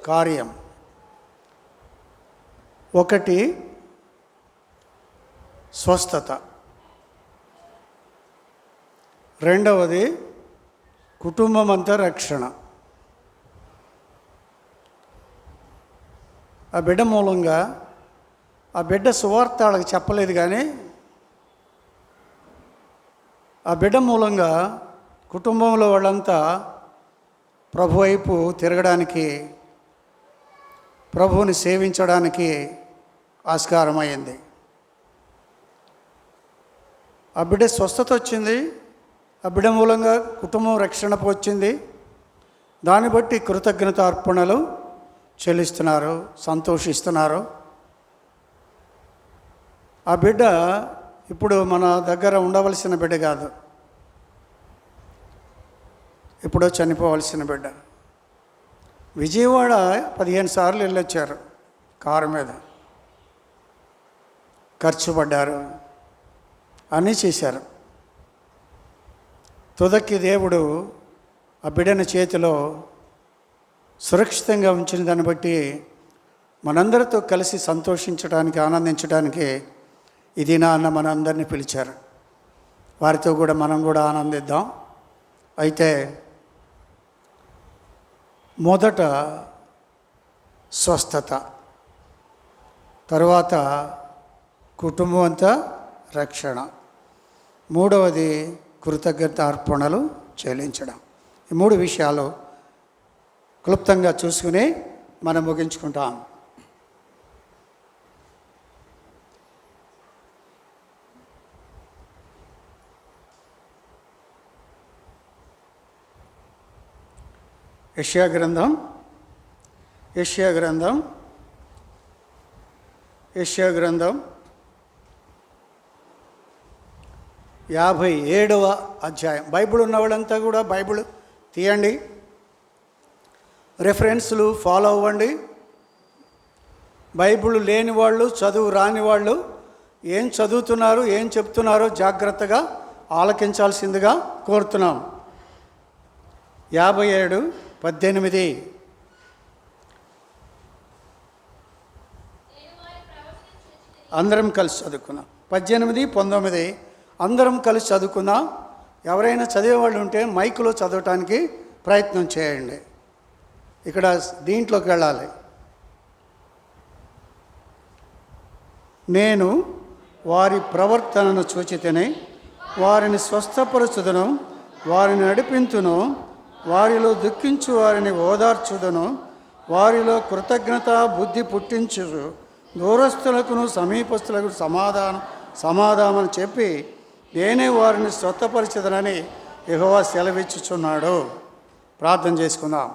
కార్యం. ఒకటి స్వస్థత, రెండవది కుటుంబం అంతా రక్షణ. ఆ బిడ్డ మూలంగా ఆ బిడ్డ సువార్త వాళ్ళకి చెప్పలేదు, కానీ ఆ బిడ్డ మూలంగా కుటుంబంలో వాళ్ళంతా ప్రభు వైపు తిరగడానికి, ప్రభువుని సేవించడానికి ఆస్కారమైంది. ఆ బిడ్డ స్వస్థత వచ్చింది, ఆ బిడ్డ మూలంగా కుటుంబం రక్షణకు వచ్చింది. దాన్ని బట్టి కృతజ్ఞతార్పణలు చెల్లిస్తున్నారు, సంతోషిస్తున్నారు. ఆ బిడ్డ ఇప్పుడు మన దగ్గర ఉండవలసిన బిడ్డ కాదు, ఇప్పుడు చనిపోవలసిన బిడ్డ. విజయవాడ 15 సార్లు వెళ్ళొచ్చారు, కారు మీద ఖర్చు పడ్డారు, అన్నీ చేశారు. తుదకి దేవుడు ఆ బిడ్డని చేతిలో సురక్షితంగా ఉంచిన దాన్ని బట్టి మనందరితో కలిసి సంతోషించడానికి, ఆనందించడానికి ఇది నాన్న మనందరినీ పిలిచారు. వారితో కూడా మనం కూడా ఆనందిద్దాం. అయితే మొదట స్వస్థత, తరువాత కుటుంబం అంతా రక్షణ, మూడవది కృతజ్ఞతార్పణలు చెల్లించడం. ఈ 3 విషయాలు క్లుప్తంగా చూసుకుని మనం ముగించుకుంటాం. యెషయా గ్రంథం 57వ అధ్యాయం. బైబిల్ ఉన్న వాళ్ళంతా కూడా బైబిల్ తీయండి, రెఫరెన్స్లు ఫాలో అవ్వండి. బైబిల్ లేని వాళ్ళు, చదువు రాని వాళ్ళు ఏం చదువుతున్నారు, ఏం చెప్తున్నారో జాగ్రత్తగా ఆలకించాల్సిందిగా కోరుతున్నాం. 57:18 అందరం కలిసి చదువుకున్నాం. 18, 19 అందరం కలిసి చదువుకుందాం. ఎవరైనా చదివేవాళ్ళు ఉంటే మైకులో చదవటానికి ప్రయత్నం చేయండి. ఇక్కడ దీంట్లోకి వెళ్ళాలి. నేను వారి ప్రవర్తనను చూచితేనే వారిని స్వస్థపరచుదును, వారిని నడిపించును, వారిలో దుఃఖించు వారిని ఓదార్చుదును, వారిలో కృతజ్ఞత బుద్ధి పుట్టించు, దూరస్తులకును సమీపస్తులకు సమాధానం చెప్పి నేనే వారిని స్వస్థపరిచెదనని యెహోవా సెలవిచ్చుచున్నాడు. ప్రార్థన చేసుకుందాం.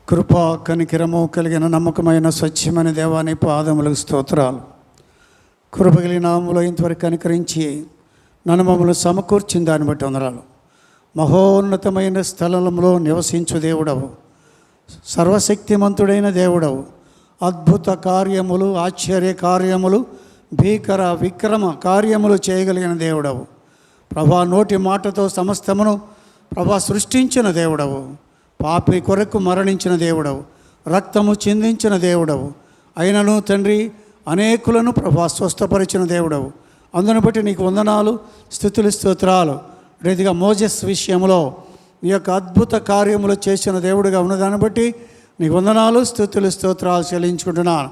కృపా కనికిరము కలిగిన నమ్మకమైన స్వచ్ఛమైన దేవాని పాదములకు స్తోత్రాలు. కృప కలిగిన నామములో ఇంతవరకు కనికరించి నన్ను మమ్మల్ని సమకూర్చిన దాన్ని బట్టి వందనాలు. మహోన్నతమైన స్థలంలో నివసించు దేవుడవు, సర్వశక్తిమంతుడైన దేవుడవు, అద్భుత కార్యములు, ఆశ్చర్య కార్యములు, భీకర విక్రమ కార్యములు చేయగలిగిన దేవుడవు. ప్రభా నోటి మాటతో సమస్తమును ప్రభా సృష్టించిన దేవుడవు, పాపి కొరకు మరణించిన దేవుడవు, రక్తము చిందించిన దేవుడవు. అయినను తండ్రి అనేకులను ప్రభా స్వస్థపరిచిన దేవుడవు. అందును బట్టి నీకు వందనాలు, స్తుతులు, స్తోత్రాలు. రీతిగా మోజెస్ విషయంలో నీ యొక్క అద్భుత కార్యములు చేసిన దేవుడిగా ఉన్నదాన్ని బట్టి నీకు వందనాలు, స్తుతులు, స్తోత్రాలు చెల్లించుకుంటున్నాను.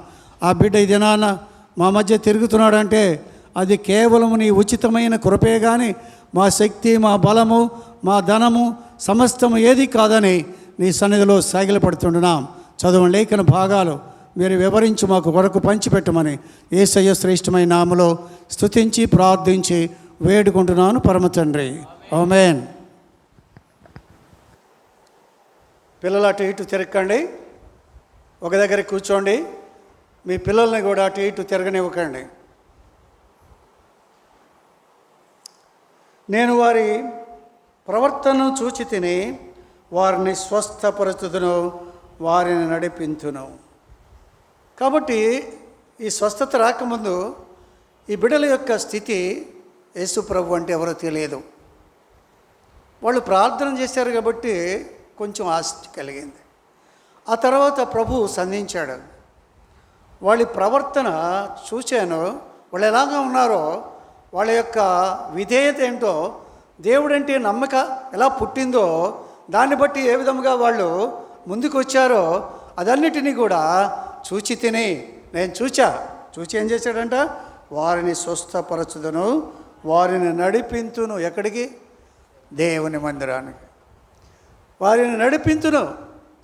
ఆ బిడ్డ ఈ దినాన మా మధ్య తిరుగుతున్నాడంటే అది కేవలం నీ ఉచితమైన కృపే, కానీ మా శక్తి, మా బలము, మా ధనము సమస్తము ఏది కాదని నీ సన్నిధిలో సాగిలపడుతుంటున్నాం. చదవండి లేఖన భాగాలు మీరు వివరించి మాకు కొరకు పంచిపెట్టమని యేసయ్య శ్రేష్టమైన నామములో స్తుతించి ప్రార్థించి వేడుకుంటున్నాను పరమ తండ్రి. ఆమేన్. పిల్లలు అటు ఇటు తిరగండి, ఒక దగ్గర కూర్చోండి. మీ పిల్లల్ని కూడా అటు ఇటు తిరగనివ్వకండి. నేను వారి ప్రవర్తనను చూచి తిని వారిని స్వస్థపరచుదును, వారిని నడిపించును. కాబట్టి ఈ స్వస్థత రాకముందు ఈ బిడ్డల యొక్క స్థితి యేసు ప్రభు అంటే ఎవరో తెలియదు. వాళ్ళు ప్రార్థన చేశారు కాబట్టి కొంచెం ఆసక్తి కలిగింది. ఆ తర్వాత ప్రభు సంధించాడు. వాళ్ళ ప్రవర్తన చూశాను, వాళ్ళు ఎలాగా ఉన్నారో, వాళ్ళ యొక్క విధేయత ఏంటో, దేవుడంటే నమ్మక ఎలా పుట్టిందో దాన్ని బట్టి ఏ విధంగా వాళ్ళు ముందుకు వచ్చారో అదన్నిటినీ కూడా చూచి తిని నేను చూచి ఏం చేశాడంట, వారిని స్వస్థపరచుదును, వారిని నడిపింతును. ఎక్కడికి? దేవుని మందిరానికి. వారిని నడిపింతును,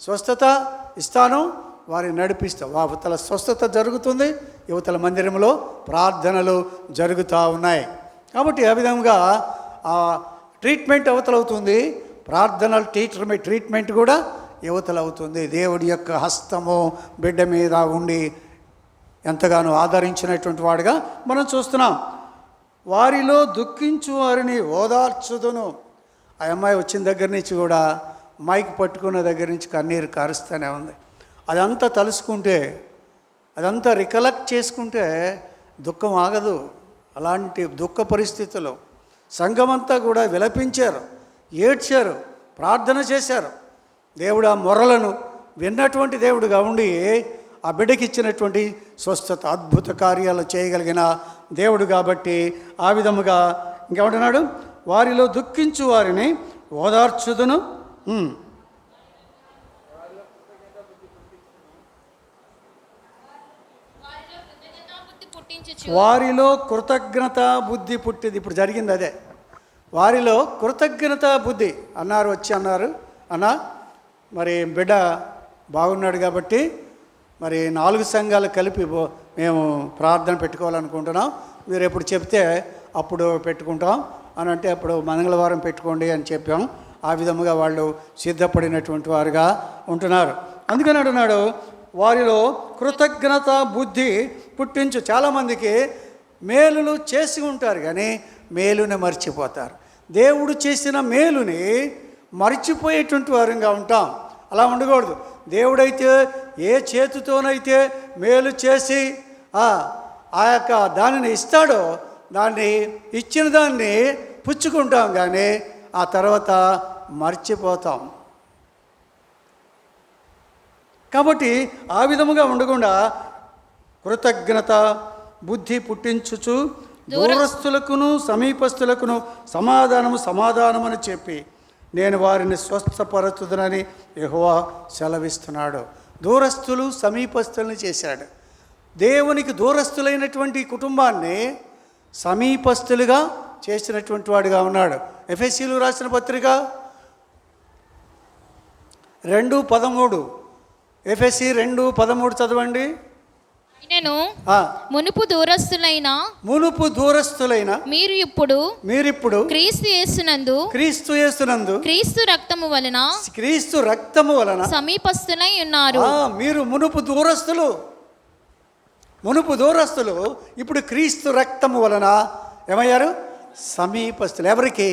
స్వస్థత ఇస్తాను, వారిని నడిపిస్తాం. అవతల స్వస్థత జరుగుతుంది, యువతల మందిరంలో ప్రార్థనలు జరుగుతూ ఉన్నాయి. కాబట్టి ఆ విధంగా ఆ ట్రీట్మెంట్ అవతలవుతుంది, ప్రార్థనలు ట్రీట్మెంట్ కూడా యువతలవుతుంది. దేవుడి యొక్క హస్తము బిడ్డ మీద ఉండి ఎంతగానో ఆదరించినటువంటి వాడుగా మనం చూస్తున్నాం. వారిలో దుఃఖించు వారిని ఓదార్చుదును. ఆ అమ్మాయి వచ్చిన దగ్గర నుంచి కూడా మైక్ పట్టుకున్న దగ్గర నుంచి కన్నీరు కారుస్తూనే ఉంది. అదంతా తలుసుకుంటే, అదంతా రికలెక్ట్ చేసుకుంటే దుఃఖం ఆగదు. అలాంటి దుఃఖ పరిస్థితుల్లో సంఘమంతా కూడా విలపించారు, ఏడ్చారు, ప్రార్థన చేశారు. దేవుడు ఆ మొరలను విన్నటువంటి దేవుడుగా ఉండి ఆ బిడ్డకి ఇచ్చినటువంటి స్వస్థత, అద్భుత కార్యాలు చేయగలిగిన దేవుడు కాబట్టి ఆ విధముగా ఇంకేమంటున్నాడు, వారిలో దుఃఖించు వారిని ఓదార్చుదును. వారిలో కృతజ్ఞత బుద్ధి పుట్టింది. ఇప్పుడు జరిగింది అదే. వారిలో కృతజ్ఞత బుద్ధి అన్నారు. అన్నా మరి బిడ్డ బాగున్నాడు కాబట్టి మరి 4 సంఘాలు కలిపి మేము ప్రార్థన పెట్టుకోవాలనుకుంటున్నాం, మీరు ఎప్పుడు చెప్తే అప్పుడు పెట్టుకుంటాం అని అంటే అప్పుడు మంగళవారం పెట్టుకోండి అని చెప్పాం. ఆ విధముగా వాళ్ళు సిద్ధపడినటువంటి వారుగా ఉంటున్నారు. అందుకని అంటున్నాడు, వారిలో కృతజ్ఞత బుద్ధి పుట్టించు. చాలామందికి మేలులు చేసి ఉంటారు కానీ మేలుని మర్చిపోతారు. దేవుడు చేసిన మేలుని మర్చిపోయేటువంటి వారంగా ఉంటాం. అలా ఉండకూడదు. దేవుడైతే ఏ చేతితోనైతే మేలు చేసి ఆ యొక్క దానిని ఇస్తాడో దాన్ని ఇచ్చిన దాన్ని పుచ్చుకుంటాం కానీ ఆ తర్వాత మర్చిపోతాం. కాబట్టి ఆ విధముగా ఉండకుండా కృతజ్ఞత బుద్ధి పుట్టించుచు దూరస్తులకును సమీపస్తులకును సమాధానమని చెప్పి నేను వారిని స్వస్థపరచుదునని యెహోవా సెలవిస్తున్నాడు. దూరస్తులు సమీపస్తుల్ని చేశాడు. దేవునికి దూరస్తులైనటువంటి కుటుంబాన్ని సమీపస్తులుగా చేసినటువంటి వాడుగా ఉన్నాడు. ఎఫెసీలు రాసిన పత్రిక 2:13 ఎఫెసీ 2:13 చదవండి. నేను మునుపు దూరస్తులైన మీరు ఇప్పుడు క్రీస్తు యేసునందు క్రీస్తు రక్తము వలన సమీపస్తులై ఉన్నారు. మీరు మునుపు దూరస్తులు ఇప్పుడు క్రీస్తు రక్తము వలన ఏమయ్యారు? సమీపస్తులు. ఎవరికి?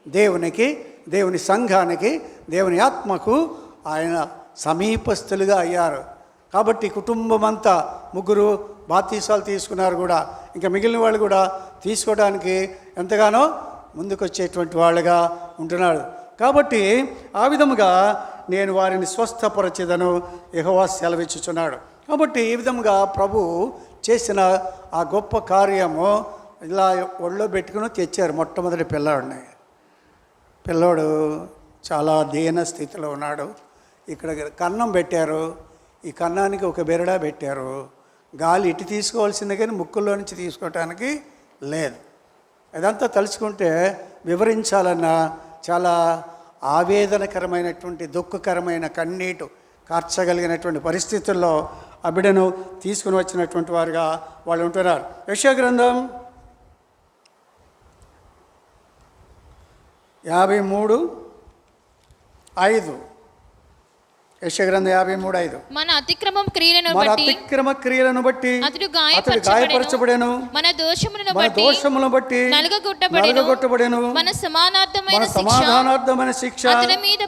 దేవునికి, దేవుని సంఘానికి, దేవుని ఆత్మకు ఆయన సమీపస్తులుగా అయ్యారు. కాబట్టి కుటుంబం అంతా 3 బాప్తీసాలు తీసుకున్నారు కూడా, ఇంకా మిగిలిన వాళ్ళు కూడా తీసుకోవడానికి ఎంతగానో ముందుకొచ్చేటువంటి వాళ్ళుగా ఉంటున్నారు. కాబట్టి ఆ విధముగా నేను వారిని స్వస్థపరచెదను యెహోవా సెలవిచ్చుచున్నాడు. కాబట్టి ఈ విధంగా ప్రభు చేసిన ఆ గొప్ప కార్యము ఇలా ఒళ్ళో పెట్టుకుని తెచ్చారు. మొట్టమొదటి పిల్లోడు చాలా దీన స్థితిలో ఉన్నాడు. ఇక్కడ కన్నం పెట్టారు, ఈ కన్నానికి ఒక బెరడా పెట్టారు. గాలి ఇటు తీసుకోవాల్సిందే కానీ ముక్కుల్లో నుంచి తీసుకోవటానికి లేదు. ఇదంతా తలుచుకుంటే వివరించాలన్నా చాలా ఆవేదనకరమైనటువంటి దుఃఖకరమైన కన్నీటు కార్చగలిగినటువంటి పరిస్థితుల్లో ఆ బిడ్డను తీసుకుని వచ్చినటువంటి వారుగా వాళ్ళు ఉంటున్నారు. యెషయా గ్రంథం 53:5 యెషయా గ్రంథం 53:5 మన అతిక్రమ క్రియలను బట్టి అతడు గాయపరచబడెను, మన దోషములను బట్టి నలుగగొట్టబడెను, మన సమాధానార్థమైన శిక్ష అతని మీద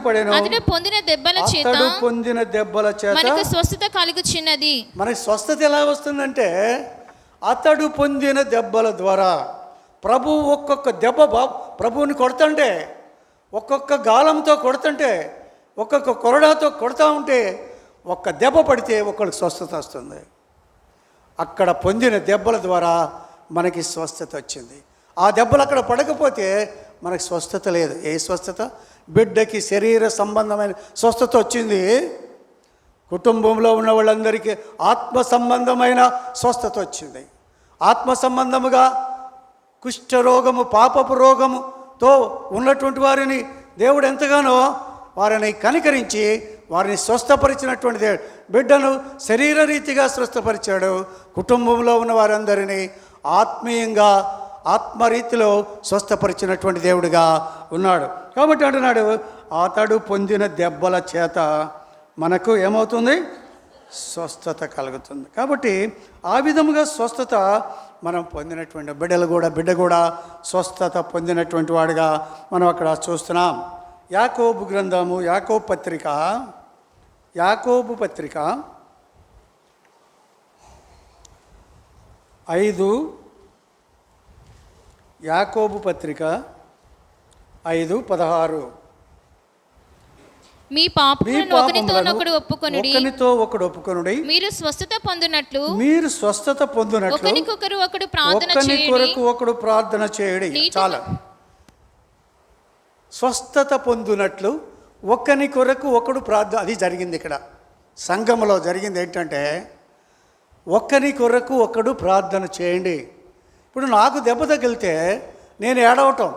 పడెను, అతడు పొందిన దెబ్బల చేత మనకు స్వస్థత కలుగుచున్నది. మనకి స్వస్థత ఎలా వస్తుందంటే అతడు పొందిన దెబ్బల ద్వారా. ప్రభు ఒక్కొక్క దెబ్బ ప్రభువుని కొడుతుంటే ఒక్కొక్క గాలంతో కొడుతుంటే, ఒక్కొక్క కొరడాతో కొడతా ఉంటే, ఒక్క దెబ్బ పడితే ఒక్కడికి స్వస్థత వస్తుంది. అక్కడ పొందిన దెబ్బల ద్వారా మనకి స్వస్థత వచ్చింది. ఆ దెబ్బలు అక్కడ పడకపోతే మనకి స్వస్థత లేదు. ఏ స్వస్థత? బిడ్డకి శరీర సంబంధమైన స్వస్థత వచ్చింది. కుటుంబంలో ఉన్న వాళ్ళందరికీ ఆత్మ సంబంధమైన స్వస్థత వచ్చింది. ఆత్మ సంబంధముగా కుష్ఠరోగము, పాపపు రోగముతో ఉన్నటువంటి వారిని దేవుడు ఎంతగానో వారిని కనికరించి వారిని స్వస్థపరిచినటువంటి దేవుడు. బిడ్డను శరీర రీతిగా స్వస్థపరిచాడు. కుటుంబంలో ఉన్న వారందరినీ ఆత్మీయంగా ఆత్మరీతిలో స్వస్థపరిచినటువంటి దేవుడిగా ఉన్నాడు. కాబట్టి అంటున్నాడు, అతడు పొందిన దెబ్బల చేత మనకు ఏమవుతుంది? స్వస్థత కలుగుతుంది. కాబట్టి ఆ విధముగా స్వస్థత మనం పొందినటువంటి బిడ్డ కూడా స్వస్థత పొందినటువంటి వాడిగా మనం అక్కడ చూస్తున్నాం. యాకోబు గ్రంథము, యాకోబు పత్రిక 5, యాకోబు పత్రిక 5:16. మీ పాపములను ఒకనితో ఒకడు ఒప్పుకొనుడి. మీరు స్వస్థత పొందునట్లు ఒకరికొకరు ఒకడు ప్రార్థన చేయడి. చాలా స్వస్థత పొందునట్లు ఒకని కొరకు ఒకడు ప్రార్థన. అది జరిగింది ఇక్కడ సంఘములో జరిగింది. ఏంటంటే ఒకరి కొరకు ఒకడు ప్రార్థన చేయండి. ఇప్పుడు నాకు దెబ్బ తగిలితే నేను ఏడవటం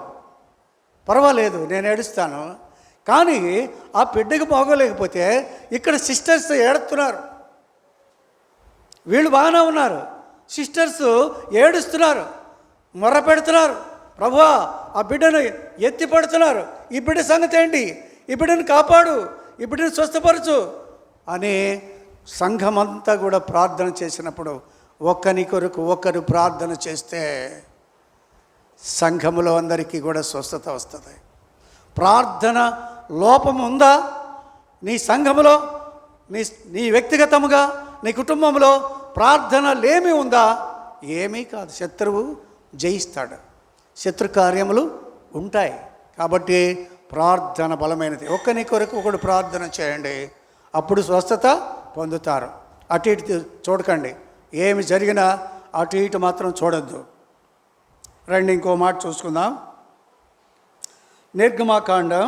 పర్వాలేదు, నేను ఏడుస్తాను. కానీ ఆ బిడ్డకు బాగోలేకపోతే ఇక్కడ సిస్టర్స్ ఏడుస్తున్నారు. వీళ్ళు బాగానే ఉన్నారు, సిస్టర్స్ ఏడుస్తున్నారు, మొర్ర పెడుతున్నారు. ప్రభువా ఆ బిడ్డను ఎత్తి పడుతున్నారు. ఈ బిడ్డ సంగతి ఏంటి? ఈ బిడ్డను కాపాడు, ఈ బిడ్డను స్వస్థపరచు అని సంఘమంతా కూడా ప్రార్థన చేసినప్పుడు ఒకరి కొరకు ఒకరు ప్రార్థన చేస్తే సంఘములో అందరికీ కూడా స్వస్థత వస్తుంది. ప్రార్థన లోపం ఉందా నీ సంఘములో? నీ వ్యక్తిగతముగా నీ కుటుంబంలో ప్రార్థన లేమి ఉందా? ఏమీ కాదు. శత్రువు జయిస్తాడు, శత్రు కార్యములు ఉంటాయి. కాబట్టి ప్రార్థన బలమైనది. ఒకరి కొరకు ఒకడు ప్రార్థన చేయండి, అప్పుడు స్వస్థత పొందుతారు. అటు ఇటు చూడకండి, ఏమి జరిగినా అటు ఇటు మాత్రం చూడొద్దు. రండి ఇంకో మాట చూసుకుందాం. నిర్గమాకాండం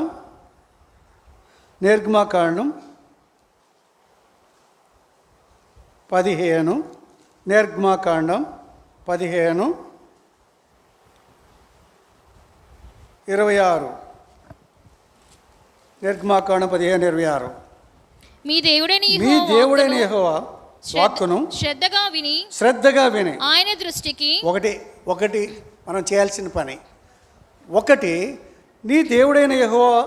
15, నిర్గమాకాండం 15:26. నిర్గమాకాండం 15:26. మీ దేవుడైన యెహోవా వాక్కును శ్రద్ధగా విని ఆయన దృష్టికి ఒకటి మనం చేయాల్సిన పని. ఒకటి, నీ దేవుడైన యెహోవా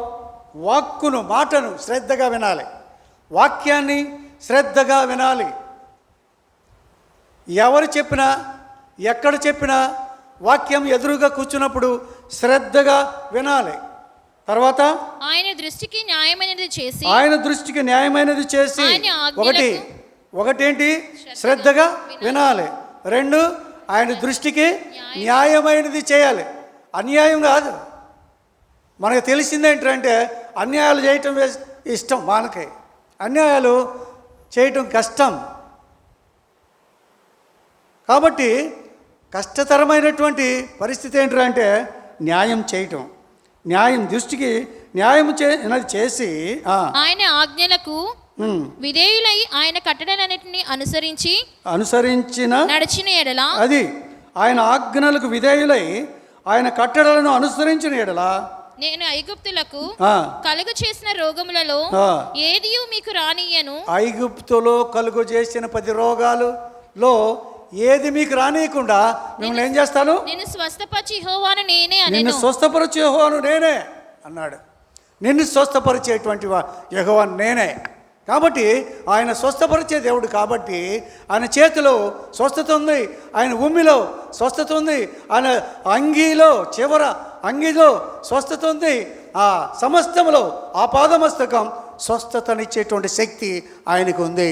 వాక్కును, మాటను శ్రద్ధగా వినాలి. వాక్యాన్ని శ్రద్ధగా వినాలి. ఎవరు చెప్పినా ఎక్కడ చెప్పినా వాక్యం ఎదురుగా కూర్చున్నప్పుడు శ్రద్ధగా వినాలి. తర్వాత ఆయన దృష్టికి న్యాయమైనది చేసి ఒకటేంటి? శ్రద్ధగా వినాలి. 2, ఆయన దృష్టికి న్యాయమైనది చేయాలి. అన్యాయం కాదు. మనకు తెలిసిందేంటంటే అన్యాయాలు చేయటం ఇష్టం, మనకి అన్యాయాలు చేయటం కష్టం. కాబట్టి కష్టతరమైనటువంటి పరిస్థితి ఏంటంటే న్యాయం చేయటం. న్యాయం దృష్టికి న్యాయం చేసి ఆయన ఆజ్ఞలకు విధేయులై ఆయన కట్టడలన్నిటిని నడిచిన ఎడల, అది ఆయన ఆజ్ఞలకు విధేయులై ఆయన కట్టడలను అనుసరించిన ఎడల, నేను ఐగుప్తులకు కలుగు చేసిన రోగములలో ఏదియూ మీకు రానియ్యను. ఐగుప్తులో కలుగు చేసిన 10 రోగాలలో ఏది మీకు రానియకుండా మిమ్మల్ని ఏం చేస్తాను? నిన్ను స్వస్థపరిచే యెహోవాను నేనే అన్నాడు. నిన్ను స్వస్థపరిచేటువంటి యెహోవాను నేనే. కాబట్టి ఆయన స్వస్థపరిచే దేవుడు. కాబట్టి ఆయన చేతిలో స్వస్థత ఉంది, ఆయన ఉమ్మిలో స్వస్థత ఉంది, ఆయన చివర అంగీలో స్వస్థత ఉంది. ఆ సమస్తములో ఆ పాదమస్తకం స్వస్థతనిచ్చేటువంటి శక్తి ఆయనకు ఉంది.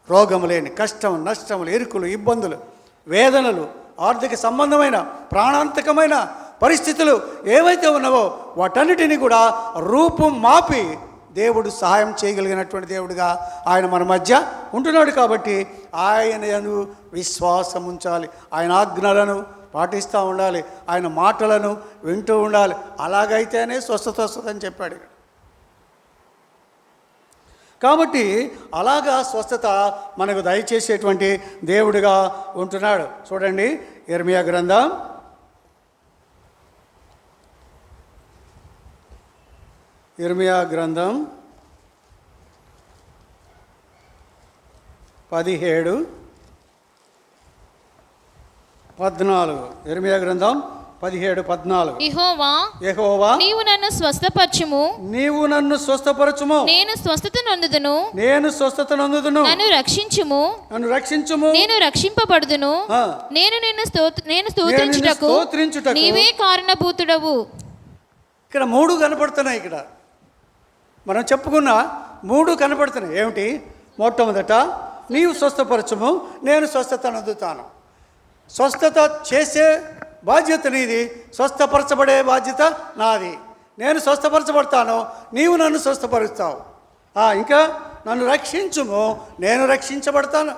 రోగము లేని, కష్టం, నష్టములు, ఇరుకులు, ఇబ్బందులు, వేదనలు, ఆర్థిక సంబంధమైన, ప్రాణాంతకమైన పరిస్థితులు ఏవైతే ఉన్నావో వాటన్నిటినీ కూడా రూపం మాపి దేవుడు సహాయం చేయగలిగినటువంటి దేవుడిగా ఆయన మన మధ్య ఉంటున్నాడు. కాబట్టి ఆయన యందు విశ్వాసం ఉంచాలి, ఆయన ఆజ్ఞలను పాటిస్తూ ఉండాలి, ఆయన మాటలను వింటూ ఉండాలి. అలాగైతేనే స్వస్థత వస్తుందని చెప్పాడు. కాబట్టి అలాగా స్వస్థత మనకు దయచేసేటువంటి దేవుడిగా ఉంటున్నాడు. చూడండి, యిర్మీయా గ్రంథం 17:14. యిర్మీయా గ్రంథం 17:14. యెహోవా నీవు నన్ను స్వస్థపరచుము, నేను స్వస్థత నొందుదును, నన్ను రక్షించుము, నేను రక్షింపబడుదును, నేను స్తుతించుటకు నీవే కారణభూతుడవు. ఇక్కడ 3 కనపడుతున్నాయి. ఇక్కడ మనం చెప్పుకున్న 3 కనపడుతున్నాయి. ఏమిటి? మొట్టమొదట నీవు స్వస్థపరచుము, నేను స్వస్థత నొందుతాను. స్వస్థత చేసే బాధ్యత నీది, స్వస్థపరచబడే బాధ్యత నాది. నేను స్వస్థపరచబడతాను, నీవు నన్ను స్వస్థపరుస్తావు. ఇంకా నన్ను రక్షించుము, నేను రక్షించబడతాను.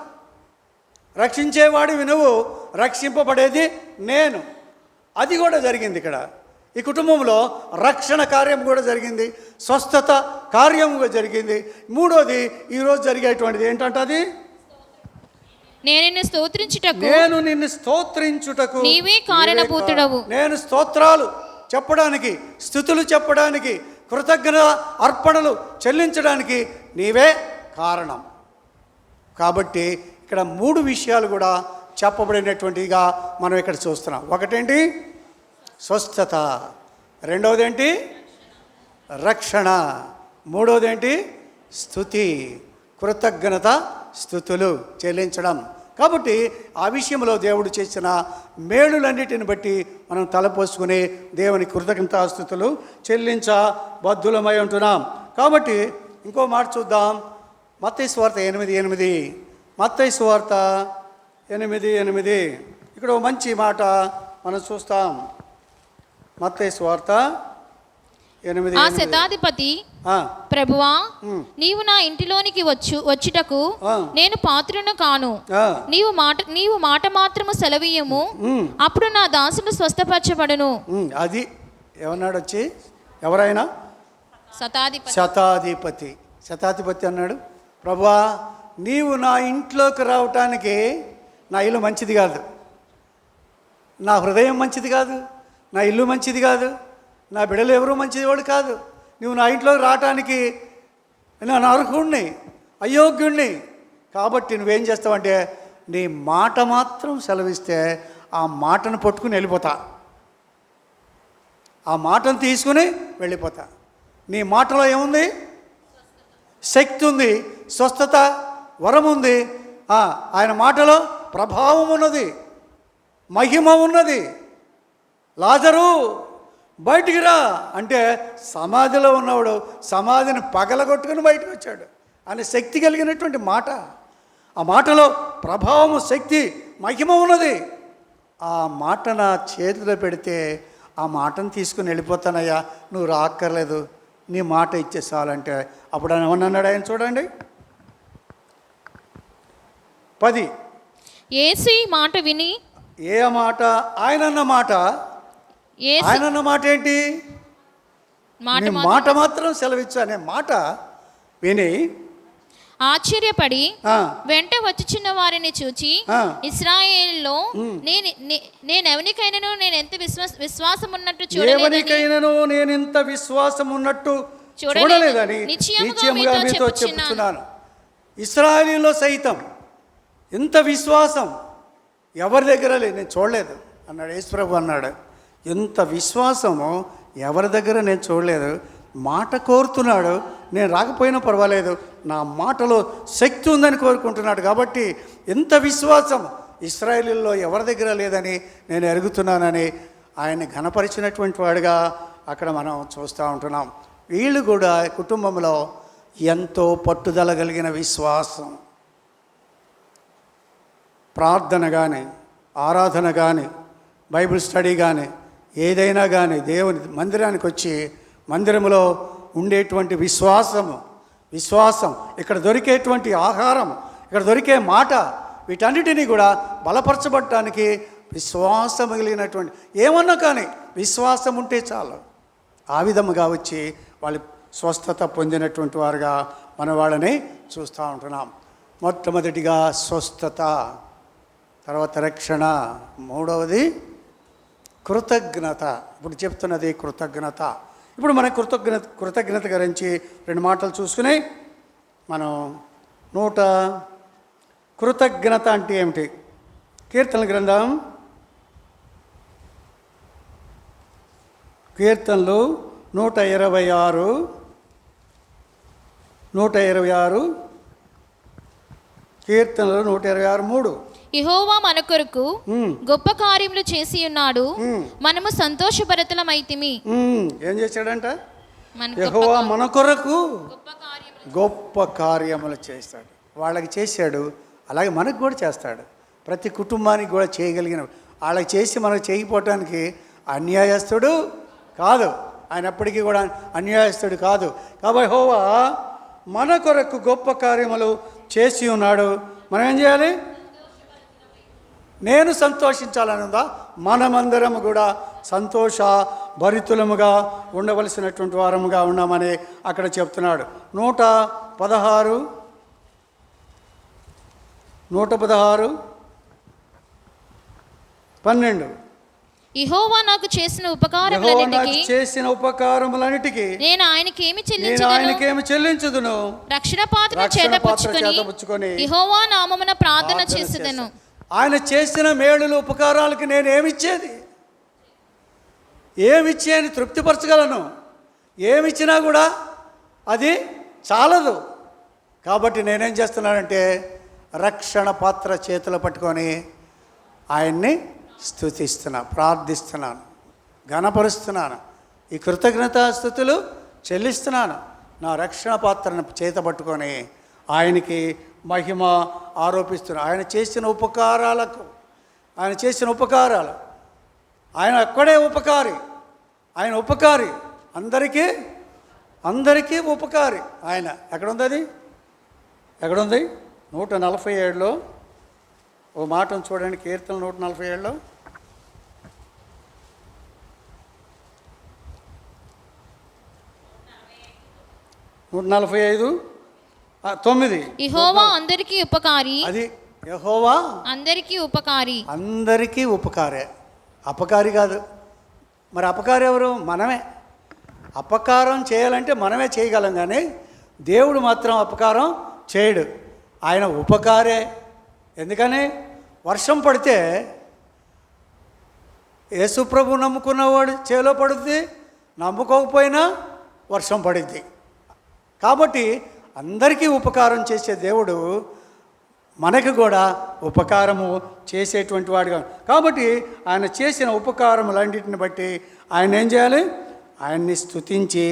రక్షించేవాడివి నువ్వు, రక్షింపబడేది నేను. అది కూడా జరిగింది ఇక్కడ. ఈ కుటుంబంలో రక్షణ కార్యం కూడా జరిగింది, స్వస్థత కార్యం కూడా జరిగింది. మూడోది ఈరోజు జరిగేటువంటిది ఏంటంటే అది నేను నిన్ను స్తోత్రించుటకు నీవే కారణభూతుడవు. నేను స్తోత్రాలు చెప్పడానికి, స్తుతులు చెప్పడానికి, కృతజ్ఞత అర్పణలు చెల్లించడానికి నీవే కారణం. కాబట్టి ఇక్కడ 3 విషయాలు కూడా చెప్పబడినటువంటిగా మనం ఇక్కడ చూస్తున్నాం. ఒకటేంటి? స్వస్థత. రెండవది ఏంటి? రక్షణ. మూడవది ఏంటి? స్తుతి, కృతజ్ఞత స్థుతులు చెల్లించడం. కాబట్టి ఆ విషయంలో దేవుడు చేసిన మేలులన్నిటిని బట్టి మనం తలపోసుకుని దేవుని కృతజ్ఞతాస్తుతులు చెల్లించబద్ధులమై ఉంటున్నాం. కాబట్టి ఇంకో మాట చూద్దాం. మత్తయి సువార్త 8:8. మత్తయి సువార్త 8:8. ఇక్కడ మంచి మాట మనం చూస్తాం. మత్తయి సువార్త 8:8. ఆ శతాధిపతి, ప్రభువా, నీవు నా ఇంటిలోనికి వచ్చుటకు నేను పాత్రను కాను. నీవు మాట మాత్రము సెలవీయము, అప్పుడు నా దాసుడు స్వస్థపరచబడును. అది ఏమన్నాడు? వచ్చి ఎవరైనా శతాధిపతి అన్నాడు, ప్రభువా, నీవు నా ఇంట్లోకి రావటానికి నా ఇల్లు మంచిది కాదు, నా హృదయం మంచిది కాదు, నా ఇల్లు మంచిది కాదు, నా బిడ్డలు ఎవరూ మంచిది వాడు కాదు. నువ్వు నా ఇంట్లోకి రావటానికి నేను అర్హుణ్ణి, అయోగ్యుణ్ణి. కాబట్టి నువ్వేం చేస్తావంటే నీ మాట మాత్రం సెలవిస్తే ఆ మాటను పట్టుకుని వెళ్ళిపోతా, ఆ మాటను తీసుకుని వెళ్ళిపోతా. నీ మాటలో ఏముంది? శక్తి ఉంది, స్వస్థత వరం ఉంది. ఆయన మాటలో ప్రభావం ఉన్నది, మహిమ ఉన్నది. లాజరు బయటికి రా అంటే సమాధిలో ఉన్నవాడు సమాధిని పగలగొట్టుకుని బయటకు వచ్చాడు అనే శక్తి కలిగినటువంటి మాట. ఆ మాటలో ప్రభావము, శక్తి, మహిమ ఉన్నది. ఆ మాట నా చేతిలో పెడితే ఆ మాటను తీసుకుని వెళ్ళిపోతానయ్యా, నువ్వు రాక్కర్లేదు, నీ మాట ఇచ్చేసాలంటే అప్పుడు ఆయన ఏమన్నాడు? ఆయన చూడండి 10. యేసు ఈ మాట విని, ఏ మాట? ఆయనన్న మాట. ఆయనన్న మాట ఏంటి? మాట మాత్రం సెలవిచ్చు అనే మాట విని ఆశ్చర్యపడి వెంట వచ్చుచున్న వారిని చూచి, ఇశ్రాయేలులో నేనెవనికైనను నేనెంత విశ్వాసం ఉన్నట్టు చూడలేదని నిశ్చయముగా మీతో చెప్పుచున్నాను. ఇశ్రాయేలులో సైతం ఇంత విశ్వాసం ఎవరి దగ్గర లేదు, నేను చూడలేదు అన్నాడు యేసుప్రభు. అన్నాడు, ఎంత విశ్వాసమో ఎవరి దగ్గర నేను చూడలేదు. మాట కోరుతున్నాడు, నేను రాకపోయినా పర్వాలేదు, నా మాటలో శక్తి ఉందని కోరుకుంటున్నాడు. కాబట్టి ఎంత విశ్వాసం ఇశ్రాయేలులో ఎవరి దగ్గర లేదని నేను ఎరుగుతున్నానని ఆయన్ని ఘనపరిచినటువంటి వాడిగా అక్కడ మనం చూస్తూ ఉంటున్నాం. వీళ్ళు కూడా కుటుంబంలో ఎంతో పట్టుదల కలిగిన విశ్వాసం, ప్రార్థన కానీ, ఆరాధన కానీ, బైబిల్ స్టడీ కానీ ఏదైనా కానీ దేవుని మందిరానికి వచ్చి మందిరంలో ఉండేటువంటి విశ్వాసం ఇక్కడ దొరికేటువంటి ఆహారం, ఇక్కడ దొరికే మాట, వీటన్నిటినీ కూడా బలపరచబడటానికి విశ్వాసం కలిగినటువంటి ఏమన్నా కానీ విశ్వాసం ఉంటే చాలు. ఆ విధముగా వచ్చి వాళ్ళు స్వస్థత పొందినటువంటి వారుగా మన వాళ్ళని చూస్తూ ఉంటున్నాం. మొట్టమొదటిగా స్వస్థత, తర్వాత రక్షణ, మూడవది కృతజ్ఞత. ఇప్పుడు చెప్తున్నది కృతజ్ఞత. ఇప్పుడు మన కృతజ్ఞత గురించి 2 మాటలు చూసుకుని మనం కృతజ్ఞత అంటే ఏమిటి? కీర్తనల గ్రంథం, కీర్తనలు 126 కీర్తనలు 126:3. యెహోవా మన కొరకు గొప్ప కార్యములు చేసి ఉన్నాడు, మనము సంతోషభరితులమైతిమి. ఏం చేశాడంట? యెహోవా మన కొరకు గొప్ప కార్యములు చేస్తాడు. వాళ్ళకి చేశాడు, అలాగే మనకు కూడా చేస్తాడు. ప్రతి కుటుంబానికి కూడా చేయగలిగిన, వాళ్ళకి చేసి మనకు చేయకపోవటానికి అన్యాయస్తుడు కాదు. ఆయన ఎప్పటికీ కూడా అన్యాయస్తుడు కాదు. కాబట్టి యెహోవా మన కొరకు గొప్ప కార్యములు చేసి ఉన్నాడు. మనం ఏం చేయాలి? నేను సంతోషించాలని ఉందా? మనమందరం కూడా సంతోష భరితులముగా ఉండవలసినటువంటి వారముగా ఉన్నామని అక్కడ చెప్తున్నాడు. 116 12. యెహోవా నాకు చేసిన ఉపకారములన్నిటికీ నేను ఆయనకేమి చెల్లించుదును. రక్షణ పాత్ర చేతపుచ్చుకొని యెహోవా నామమున ప్రార్థన చేసేదను. ఆయన చేసిన మేలులు ఉపకారాలకి నేను ఏమిచ్చేది? ఏమిచ్చి అని తృప్తిపరచగలను? ఏమిచ్చినా కూడా అది చాలదు. కాబట్టి నేనేం చేస్తున్నానంటే రక్షణ పాత్ర చేతులు పట్టుకొని ఆయన్ని స్తుతిస్తున్నాను, ప్రార్థిస్తున్నాను, ఘనపరుస్తున్నాను, ఈ కృతజ్ఞతాస్తుతులు చెల్లిస్తున్నాను. నా రక్షణ పాత్రను చేత పట్టుకొని ఆయనకి మహిమ ఆరోపిస్తున్నాను. ఆయన చేసిన ఉపకారాలు ఆయన అక్కడే ఉపకారి. ఆయన ఉపకారి, అందరికీ ఉపకారి ఆయన. ఎక్కడుంది అది? ఎక్కడుంది? 147లో ఓ మాటను చూడండి. కీర్తన 147లో 145:9. యెహోవా అందరికీ ఉపకారి. అది యెహోవా అందరికీ ఉపకారే, అపకారి కాదు. మరి అపకారి ఎవరు? మనమే. అపకారం చేయాలంటే మనమే చేయగలం, కానీ దేవుడు మాత్రం అపకారం చేయడు. ఆయన ఉపకారే. ఎందుకని? వర్షం పడితే యేసుప్రభు నమ్ముకున్నవాడు చేలో పడుద్ది, నమ్ముకోకపోయినా వర్షం పడుద్ది. కాబట్టి అందరికీ ఉపకారం చేసే దేవుడు మనకు కూడా ఉపకారము చేసేటువంటి వాడుగా. కాబట్టి ఆయన చేసిన ఉపకారములన్నింటిని బట్టి ఆయన ఏం చేయాలి? ఆయన్ని స్తుతించి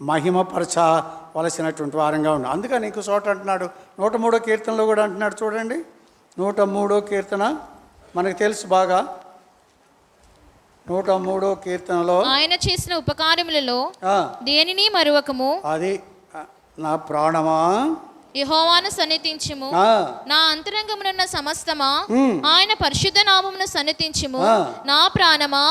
మహిమపరచవలసినటువంటి వారంగా ఉన్నాం. అందుకని ఇంకో చోట అంటున్నాడు, 103 కీర్తనలో కూడా అంటున్నాడు. చూడండి, 103 కీర్తన మనకు తెలుసు బాగా. 103 కీర్తనలో ఆయన చేసిన ఉపకారములలో దేనిని మరువకము. అది నా ప్రాణమా యెహోవాను సన్నిధించుము, నా అంతరంగమునున్న సమస్తమా ఆయన పరిశుద్ధ నామమును సన్నిధించుము. నా ప్రాణమా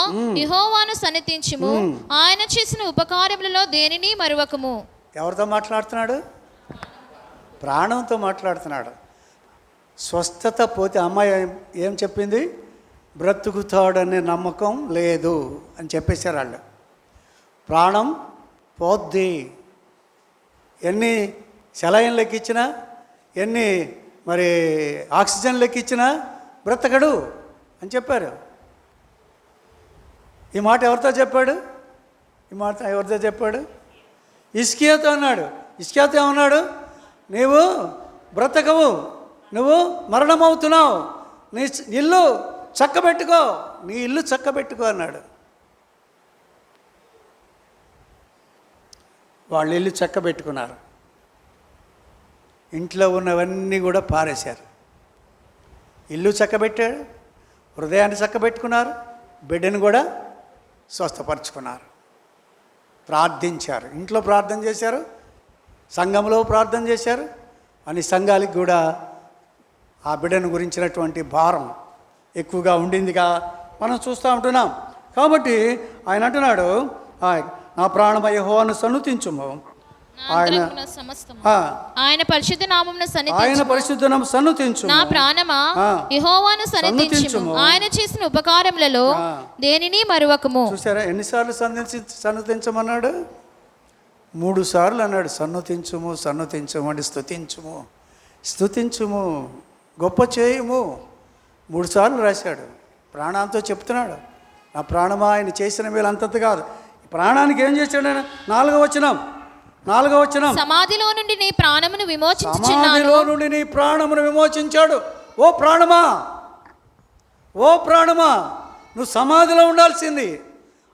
యెహోవాను సన్నిధించుము, ఆయన చేసిన ఉపకారములలో దేనిని మరువకము. ఎవరితో మాట్లాడుతున్నాడు? ప్రాణంతో మాట్లాడుతున్నాడు. స్వస్థత పోతే అమ్మాయి ఏం చెప్పింది? బ్రతుకుతాడనే నమ్మకం లేదు అని చెప్పేశారు వాళ్ళు. ప్రాణం పోద్ది, ఎన్ని సెలైన్ లెక్కిచ్చినా, ఎన్ని మరి ఆక్సిజన్ లెక్కిచ్చినా బ్రతకడు అని చెప్పారు. ఈ మాట ఎవరితో చెప్పాడు? హిజ్కియాతో అన్నాడు. హిజ్కియాతో ఏమన్నాడు? నీవు బ్రతకవు, నువ్వు మరణమవుతున్నావు, నీ ఇల్లు చక్కబెట్టుకో అన్నాడు. వాళ్ళు ఇల్లు చక్కబెట్టుకున్నారు. ఇంట్లో ఉన్నవన్నీ కూడా పారేశారు. ఇల్లు చక్కబెట్టాడు, హృదయాన్ని చక్కబెట్టుకున్నారు, బిడ్డను కూడా స్వస్థపరుచుకున్నారు. ప్రార్థించారు, ఇంట్లో ప్రార్థన చేశారు, సంఘంలో ప్రార్థన చేశారు. అని సంఘాలకు కూడా ఆ బిడ్డను గురించినటువంటి భారం ఎక్కువగా ఉండిందిగా మనం చూస్తూ ఉంటున్నాం. కాబట్టి ఆయన అంటున్నాడు, నా ప్రాణమా యెహోవాను సన్నుతించుము, ఆయన పరిశుద్ధ నామమున సన్నుతించుము, నా ప్రాణమా యెహోవాను సన్నుతించుము, ఆయన చేసిన ఉపకారములలో దేనిని మరువకము. చూసారా ఎన్నిసార్లు సన్నుతించమన్నాడు? 3 సార్లు అన్నాడు. సన్నుతించుము, సన్నుతించుము అంటే స్తుతించుము, స్తుతించుము, గొప్ప చేయుము. 3 సార్లు రాశాడు. ప్రాణంతో చెప్తున్నాడు, నా ప్రాణమా ఆయన చేసిన మేలు అంతంత కాదు. ప్రాణానికి ఏం చేశాడు ఆయన? 4వ వచనం, సమాధిలో నుండి నీ ప్రాణమును విమోచించుచున్నాను. సమాధిలో నుండి నీ ప్రాణమును విమోచించాడు. ఓ ప్రాణమా, ఓ ప్రాణమా, నువ్వు సమాధిలో ఉండాల్సింది.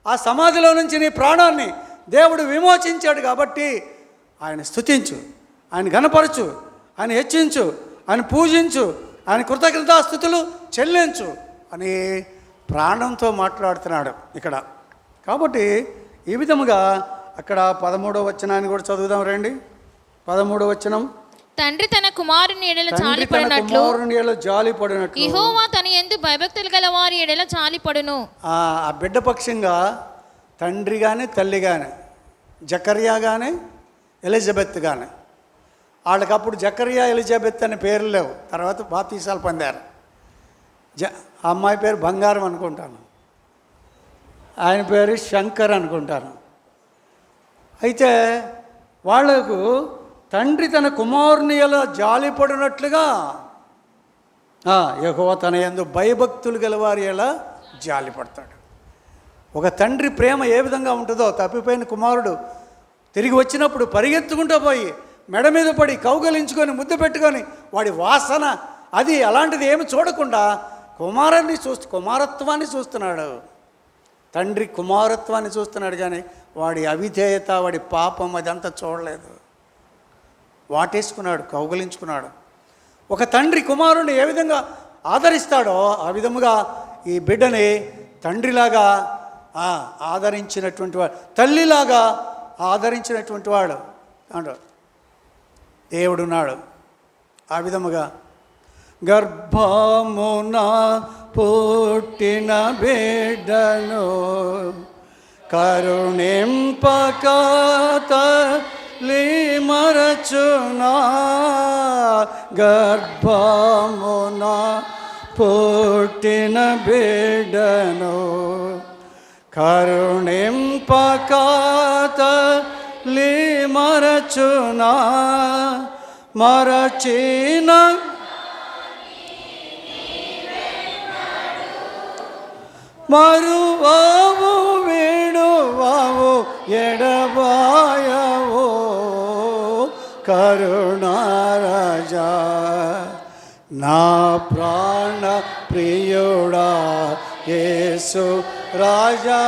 ఆ సమాధిలో నుంచి నీ ప్రాణాన్ని దేవుడు విమోచించాడు. కాబట్టి ఆయన స్తుతించు, ఆయన ఘనపరచు, ఆయన హెచ్చించు, ఆయన పూజించు, ఆయన కృతజ్ఞతాస్తుతులు చెల్లించు అని ప్రాణంతో మాట్లాడుతున్నాడు ఇక్కడ. కాబట్టి ఈ విధముగా అక్కడ 13వ వచనాన్ని కూడా చదువుదాం రండి. 13వ వచనం, తండ్రి తన కుమారుని ఎడల జాలిపడినట్లు యెహోవా తన యందు భయభక్తులు గల వారి ఎడల జాలిపడును. ఆ బిడ్డ పక్షంగా తండ్రి కానీ తల్లి కానీ, జకర్యా కానీ ఎలిజబెత్ కానీ, వాళ్ళకప్పుడు జకర్యా ఎలిజబెత్ అనే పేర్లు లేవు. తర్వాత బాప్తీసాలు పొందారు. ఆ అమ్మాయి పేరు బంగారం అనుకుంటాను, ఆయన పేరు శంకర్ అనుకుంటాను. అయితే వాళ్లకు తండ్రి తన కుమారుని ఎలా జాలిపడినట్లుగా యెహోవా తన యందు భయభక్తులు గలవారి ఎలా జాలిపడతాడు. ఒక తండ్రి ప్రేమ ఏ విధంగా ఉంటుందో, తప్పిపోయిన కుమారుడు తిరిగి వచ్చినప్పుడు పరిగెత్తుకుంటూ పోయి మెడ మీద పడి కౌగలించుకొని ముద్దు పెట్టుకొని వాడి వాసన అది అలాంటిది ఏమి చూడకుండా కుమారత్వాన్ని చూస్తున్నాడు. తండ్రి కుమారత్వాన్ని చూస్తున్నాడు, కానీ వాడి అవిధేయత, వాడి పాపం అదంతా చూడలేదు. వాటేసుకున్నాడు, కౌగలించుకున్నాడు. ఒక తండ్రి కుమారుని ఏ విధంగా ఆదరిస్తాడో ఆ విధముగా ఈ బిడ్డని తండ్రిలాగా ఆదరించినటువంటి వాడు, తల్లిలాగా ఆదరించినటువంటి వాడు అంటాడు దేవుడున్నాడు. ఆ విధముగా గర్భమున పుట్టిన బిడ్డను కరుణింపక తల్లి మరచునా, గర్భమున పుట్టిన బిడ్డను కరుణింపక తల్లి మరచునా, మరచిన మరువావు వేడువావు ఎడబాయవో కరుణారాజా, నా ప్రాణ ప్రియుడా యేసు రాజా,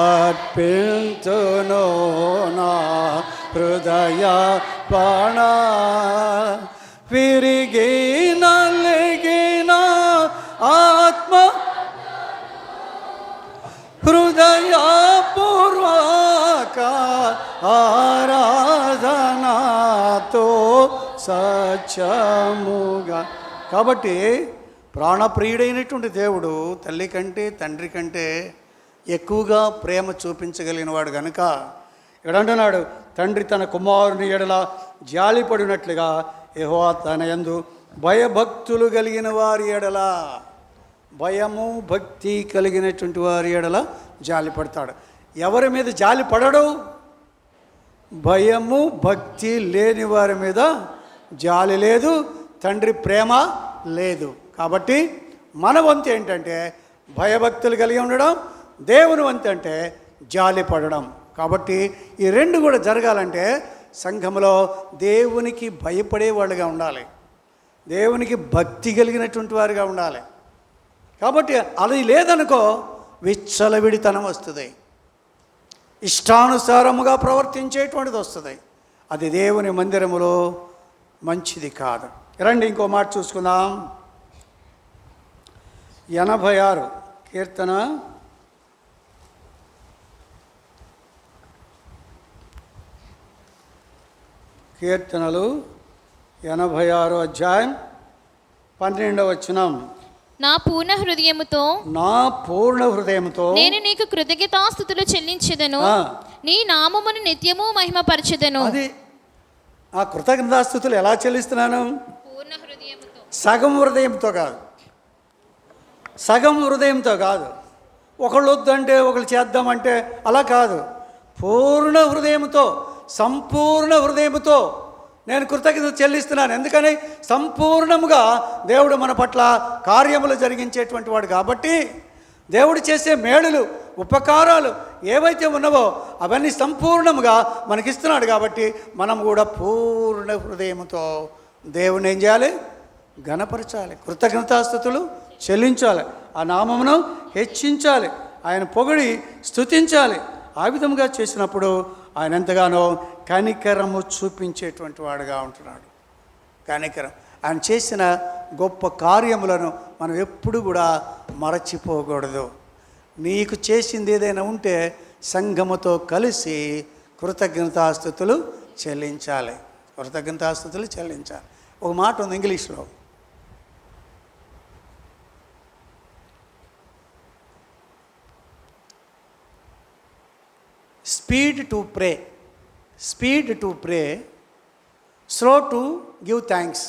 అర్పింతును నా హృదయ ప్రాణ, విరిగిన లెగిన ఆత్మ హృదయపూర్వక ఆరాధనతో సత్యముగా. కాబట్టి ప్రాణప్రియుడైనటువంటి దేవుడు తల్లి కంటే తండ్రి కంటే ఎక్కువగా ప్రేమ చూపించగలిగిన వాడు కనుక ఇక్కడ అంటున్నాడు, తండ్రి తన కుమారుని ఎడల జాలిపడినట్లుగా యెహోవా తన యందు భయభక్తులు కలిగిన వారి ఎడల, భయము భక్తి కలిగినటువంటి వారి ఎడల జాలి పడతాడు. ఎవరి మీద జాలి పడడు? భయము భక్తి లేని వారి మీద జాలి లేదు, తండ్రి ప్రేమ లేదు. కాబట్టి మన వంతు ఏంటంటే భయభక్తులు కలిగి ఉండడం, దేవుని వంతు అంటే జాలి పడడం. కాబట్టి ఈ రెండు కూడా జరగాలంటే సంఘంలో దేవునికి భయపడే వాళ్ళుగా ఉండాలి, దేవునికి భక్తి కలిగినటువంటి వారుగా ఉండాలి. కాబట్టి అది లేదనుకో విచ్చలవిడితనం వస్తుంది, ఇష్టానుసారముగా ప్రవర్తించేటువంటిది వస్తుంది. అది దేవుని మందిరములో మంచిది కాదు. రండి ఇంకో మాట చూసుకుందాం. 86 కీర్తన కీర్తనలు 86 అధ్యాయం 12వ వచనం. నా పూర్ణ హృదయముతో నేను నీకు కృతజ్ఞతాస్తుతులు చెల్లించెదను. నీ నామమును నిత్యము మహిమపరచెదను. అది ఆ కృతజ్ఞతాస్తుతులు ఎలా చెల్లిస్తున్నాను? పూర్ణ హృదయముతో, సగం హృదయంతో కాదు. ఒకళ్ళు వద్దంటే ఒకళ్ళు చేద్దామంటే అలా కాదు. పూర్ణ హృదయంతో, సంపూర్ణ హృదయంతో నేను కృతజ్ఞత చెల్లిస్తున్నాను. ఎందుకని? సంపూర్ణముగా దేవుడు మన పట్ల కార్యములు జరిగించేటువంటి వాడు కాబట్టి, దేవుడు చేసే మేలులు, ఉపకారాలు ఏవైతే ఉన్నావో అవన్నీ సంపూర్ణముగా మనకిస్తున్నాడు కాబట్టి మనం కూడా పూర్ణ హృదయంతో దేవుని ఏం చేయాలి? ఘనపరచాలి, కృతజ్ఞతాస్తుతులు చెల్లించాలి, ఆ నామమును హెచ్చించాలి, ఆయన పొగిడి స్తుతించాలి. ఆ విధముగా చేసినప్పుడు ఆయన ఎంతగానో కనికరము చూపించేటువంటి వాడుగా ఉంటున్నాడు. కనికరం, ఆయన చేసిన గొప్ప కార్యములను మనం ఎప్పుడు కూడా మరచిపోకూడదు. నీకు చేసింది ఏదైనా ఉంటే సంఘముతో కలిసి కృతజ్ఞతాస్తుతులు చెల్లించాలి. ఒక మాట ఉంది ఇంగ్లీష్లో, speed to pray, slow to give thanks.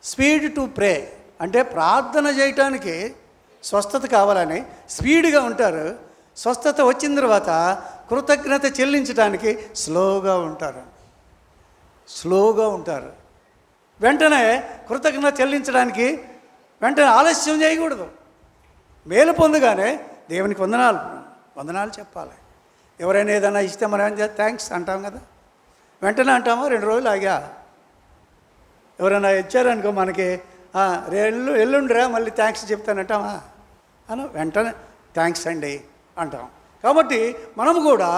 Speed to pray అంటే ప్రార్థన చేయటానికి స్వస్థత కావాలని స్పీడ్గా ఉంటారు. స్వస్థత వచ్చిన తర్వాత కృతజ్ఞత చెల్లించడానికి స్లోగా ఉంటారు. వెంటనే కృతజ్ఞత చెల్లించడానికి వెంటనే ఆలస్యం చేయకూడదు. మేలు పొందగానే దేవునికి వందనాలు చెప్పాలి. ఎవరైనా ఏదైనా ఇస్తే మనం ఏం చేస్తాం? థ్యాంక్స్ అంటాం కదా. వెంటనే అంటామా? 2 రోజులు ఆగా. ఎవరైనా ఇచ్చారనుకో మనకి, ఎల్లుండిరా మళ్ళీ థ్యాంక్స్ చెప్తానంటామా? వెంటనే థ్యాంక్స్ అండి అంటాం. కాబట్టి మనం కూడా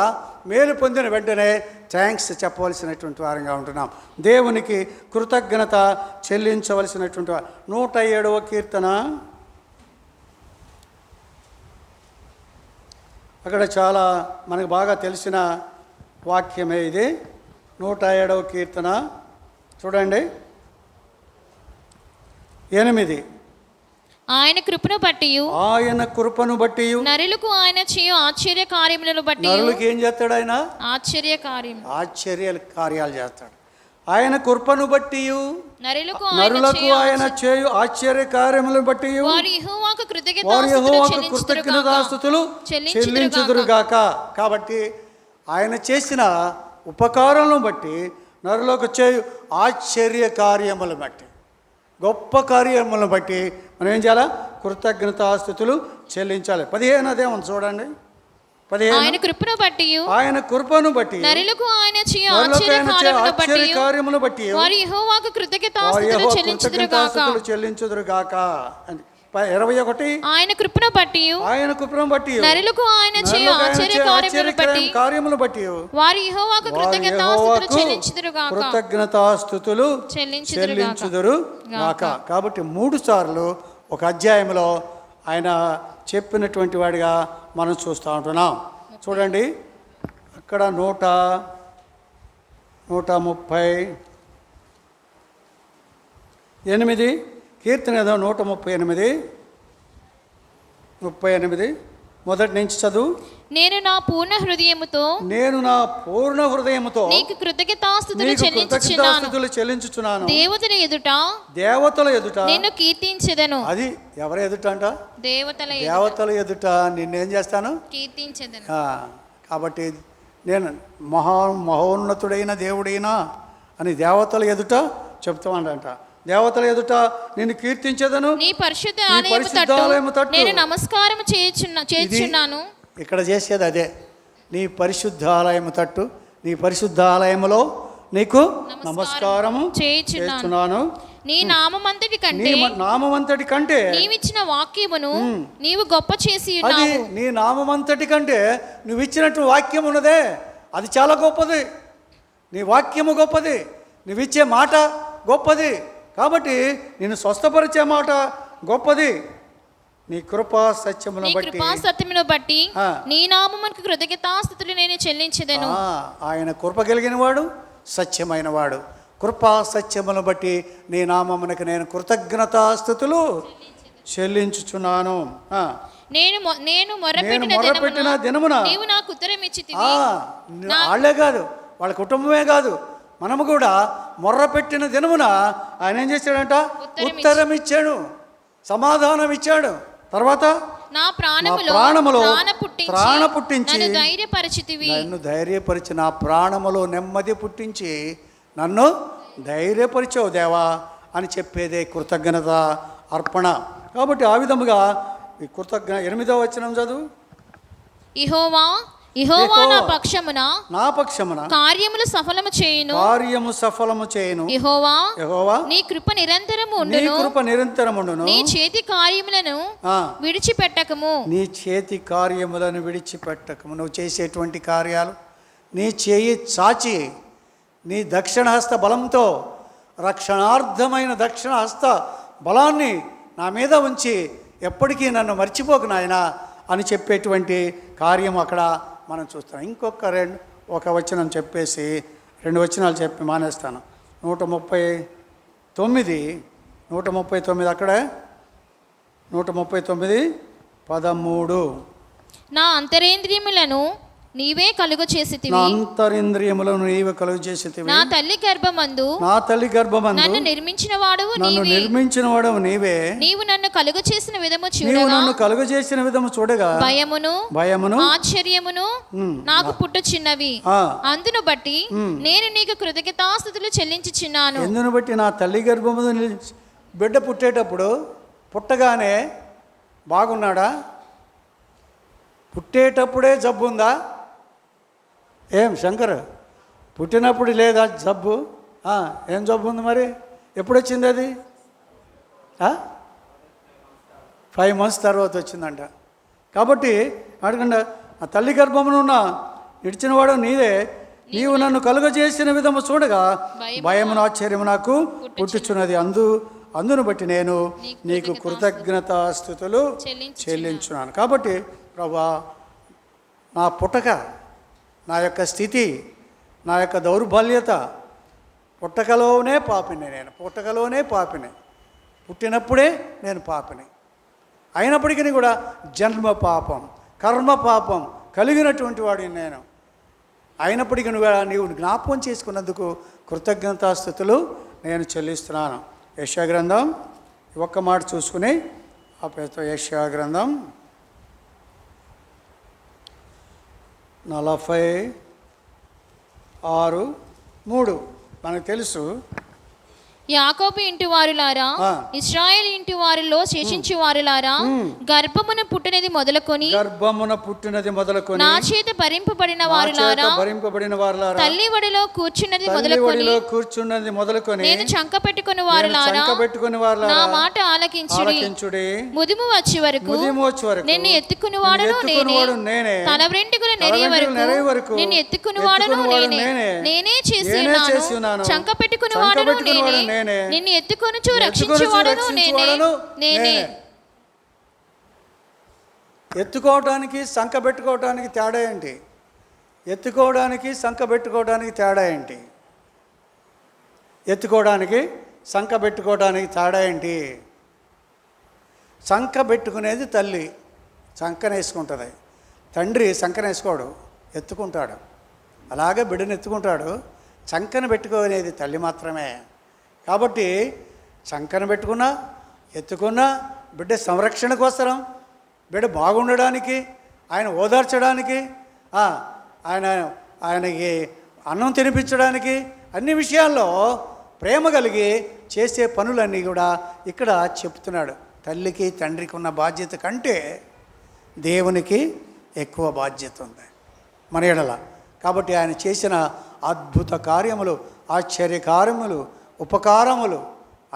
మేలు పొందిన వెంటనే థ్యాంక్స్ చెప్పవలసినటువంటి వారంగా ఉంటున్నాం. దేవునికి కృతజ్ఞత చెల్లించవలసినటువంటి వారు. 107వ కీర్తన, అక్కడ చాలా మనకు బాగా తెలిసిన వాక్యమే ఇది. 107వ కీర్తన చూడండి, 8. ఆయన కృపను బట్టి నరులకు ఆయన చేయు ఆశ్చర్య కార్యములను బట్టి. నరులకు ఏం చేస్తాడు ఆయన? ఆశ్చర్య కార్యాలు చేస్తాడు. ఆయన కృపను బట్టి నరులకు ఆయన చేయు ఆశ్చర్య కార్యములను బట్టి వారు యెహోవాకు కృతజ్ఞతాస్తుతులు చెల్లించుదురుగాక. కాబట్టి ఆయన చేసిన ఉపకారాలను బట్టి, నరులకు చేయు ఆశ్చర్య కార్యములను బట్టి, గొప్ప కార్యములను బట్టి మనం ఏం చేయాలా? కృతజ్ఞతాస్తుతులు చెల్లించాలి. 15 ఉంది చూడండి. 15 ఆయన కృపను బట్టి నరులకు ఆయన చేయు ఆశ్చర్య కార్యములను బట్టి వారు యెహోవాకు కృతజ్ఞతాస్తుతులు చెల్లించుదురుగాక. 21 ఆయన కృపను బట్టి నరులకు ఆయన చేయు ఆశ్చర్య కార్యములను బట్టి వారు యెహోవాకు కృతజ్ఞతాస్తుతులు చెల్లించుదురుగాక. కాబట్టి 3 సార్లు ఒక అధ్యాయంలో ఆయన చెప్పినటువంటి వాడిగా మనం చూస్తూ ఉంటున్నాం. చూడండి, అక్కడ 138 కీర్తన ఏదో 138 మొదటి నుంచి చదువు. నేను నా పూర్ణ హృదయముతో నీకు కృతజ్ఞతాస్తుతులు చెల్లించుచున్నాను. దేవతల ఎదుట నిన్ను కీర్తించెదను. అది ఎవరి ఎదుట అంట? దేవతల ఎదుట నిన్నేం చేస్తాను? కీర్తించెదను. కాబట్టి నేను మహోన్నతుడైన దేవుడైనా అని దేవతల ఎదుట చెప్తామంట. దేవతల ఎదుట నేను కీర్తించెదను. నీ పరిశుద్ధాలయము తట్టు నేను నమస్కారం చేయుచున్నాను. ఇక్కడ చేసేది అదే. నీ పరిశుద్ధాలయము తట్టు, నీ పరిశుద్ధాలయములో నీకు నమస్కారము చేయుచున్నాను. నీ నామమంతటి కంటే నీవిచ్చిన వాక్యమును నీవు గొప్ప చేసి ఉన్నావు. అది నీ నామమంతటి కంటే నువ్వు ఇచ్చినట్టు వాక్యం ఉన్నదే, అది చాలా గొప్పది. నీ వాక్యము గొప్పది, నువ్విచ్చే మాట గొప్పది. కాబట్టి నేను స్వస్థపరిచే మాట గొప్పది. నీ కృపా సత్యమును బట్టి నీ నామమునకు కృతజ్ఞతాస్తుతులు నేను చెల్లించెదను. ఆయన కృప కలిగిన వాడు, సత్యమైన వాడు. కృపా సత్యమును బట్టి నీ నామమునకు నేను కృతజ్ఞతాస్తుతులు చెల్లించుచున్నాను. నేను మొర్రపెట్టిన దినమున నీవు నాకు ఉత్తరం ఇచ్చితివి. వాళ్ళే కాదు, వాళ్ళ కుటుంబమే కాదు, మనము కూడా మొర్రపెట్టిన దినమున ఆయన ఏం చేశాడంట? ఉత్తరం ఇచ్చాడు, సమాధానం ఇచ్చాడు. తర్వాత నా ప్రాణములో ప్రాణ పుట్టించి నన్ను ధైర్యపరిచి నా ప్రాణములో నెమ్మది పుట్టించి నన్ను ధైర్యపరిచావు దేవా అని చెప్పేదే కృతజ్ఞత అర్పణ. కాబట్టి ఆ విధముగా ఈ 8వ వచనం చదువు. యెహోవా నా పక్షమున కార్యములు సఫలము చేయును. యెహోవా నీ కృప నిరంతరముండును. నీ చేతి కార్యములను విడిచిపెట్టకము. నువ్వు చేసేటువంటి కార్యాలు నీ చేయి చాచి నీ దక్షిణ హస్త బలంతో, రక్షణార్థమైన దక్షిణ హస్త బలాన్ని నా మీద ఉంచి ఎప్పటికీ నన్ను మర్చిపోకు నాయనా అని చెప్పేటువంటి కార్యం అక్కడ మనం చూస్తున్నాం. ఒక వచనం చెప్పేసి 2 వచనాలు చెప్పి మానేస్తాను. 139 అక్కడే 139:13. నా అంతరేంద్రియములను నీవే కలుగు చేసితివి. నా తల్లి గర్భమందు నన్ను నిర్మించిన వాడవు నీవే. నీవు నన్ను కలుగు చేసిన విధము చూడగా భయమును ఆశ్చర్యమును నాకు పుట్టుచున్నవి. అందును బట్టి నేను నీకు కృతజ్ఞతాస్తుతులు చెల్లించుచున్నాను. ఎందును బట్టి నా తల్లి గర్భమందు బిడ్డ పుట్టగానే బాగున్నాడా? పుట్టేటప్పుడే జబ్బు ఉందా? ఏం శంకర్, పుట్టినప్పుడు లేదా జబ్బు? ఏం జబ్బు ఉంది మరి? ఎప్పుడు వచ్చింది అది? 5 months తర్వాత వచ్చిందంట. కాబట్టి అడగండి, ఆ తల్లి గర్భమునున్న ఇడిచినవాడు నీవే. నీవు నన్ను కలుగజేసిన విధము చూడగా భయమును ఆశ్చర్యము నాకు పుట్టుచున్నది. అందును బట్టి నేను నీకు కృతజ్ఞతాస్తుతులు చెల్లించున్నాను. కాబట్టి ప్రభువా, నా పుట్టక, నా యొక్క స్థితి, నా యొక్క దౌర్బల్యత, పుట్టకలోనే పాపిని, పుట్టినప్పుడే నేను పాపిని. అయినప్పటికీ కూడా జన్మ పాపం, కర్మ పాపం కలిగినటువంటి వాడిని నేను. అయినప్పటికీ నీవు జ్ఞాపకం చేసుకున్నందుకు కృతజ్ఞతాస్తుతులు నేను చెల్లిస్తున్నాను. యెషయా గ్రంథం ఒక్క మాట చూసుకుని ఆ పేరుతో యెషయా గ్రంథం 46:3 మనకు తెలుసు. యాకోబు ఇంటి వారులారా, ఇశ్రాయేలు ఇంటి వారిలో శేషించు వారులారా, గర్భమున పుట్టినది మొదలుకొని నా చేత భరింపబడిన వారులారా, తల్లి వడిలో కూర్చున్నది మొదలుకొని నేను చంక పెట్టుకుని వారులారా, నా మాట ఆలకించుడి. ముదిము వచ్చే వరకు నిన్ను ఎత్తుకుని వాడను నేనే, తల వెంట్రుకలు నెరిగే వరకు నిన్ను ఎత్తుకుని వాడను నేనే చేసి ఉన్నాను. చంక పెట్టుకుని వాడను నేనే, నిన్ను ఎత్తుకొనుచు రక్షించువాడను నేనే. ఎత్తుకోవడానికి సంక పెట్టుకోవడానికి తేడా ఏంటి? ఎత్తుకోవడానికి సంక పెట్టుకోవడానికి తేడా ఏంటి? సంక పెట్టుకునేది తల్లి సంకనేసుకుంటుంది, తండ్రి సంకనేసుకోడు, ఎత్తుకుంటాడు. అలాగే బిడ్డను ఎత్తుకుంటాడు. సంకన పెట్టుకునేది తల్లి మాత్రమే. కాబట్టి సంకన పెట్టుకున్నా, ఎత్తుకున్నా బిడ్డ సంరక్షణ కోసరం, బిడ్డ బాగుండడానికి, ఆయన ఓదార్చడానికి, ఆయనకి అన్నం తినిపించడానికి, అన్ని విషయాల్లో ప్రేమ కలిగి చేసే పనులన్నీ కూడా ఇక్కడ చెప్తున్నాడు. తల్లికి తండ్రికి ఉన్న బాధ్యత కంటే దేవునికి ఎక్కువ బాధ్యత ఉంది మన ఎడల. కాబట్టి ఆయన చేసిన అద్భుత కార్యములు, ఆశ్చర్య కార్యములు, ఉపకారములు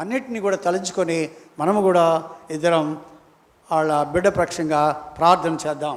అన్నిటినీ కూడా తలంచుకొని మనము కూడా ఇద్దరం వాళ్ళ బిడ్డ పక్షంగా ప్రార్థన చేద్దాం.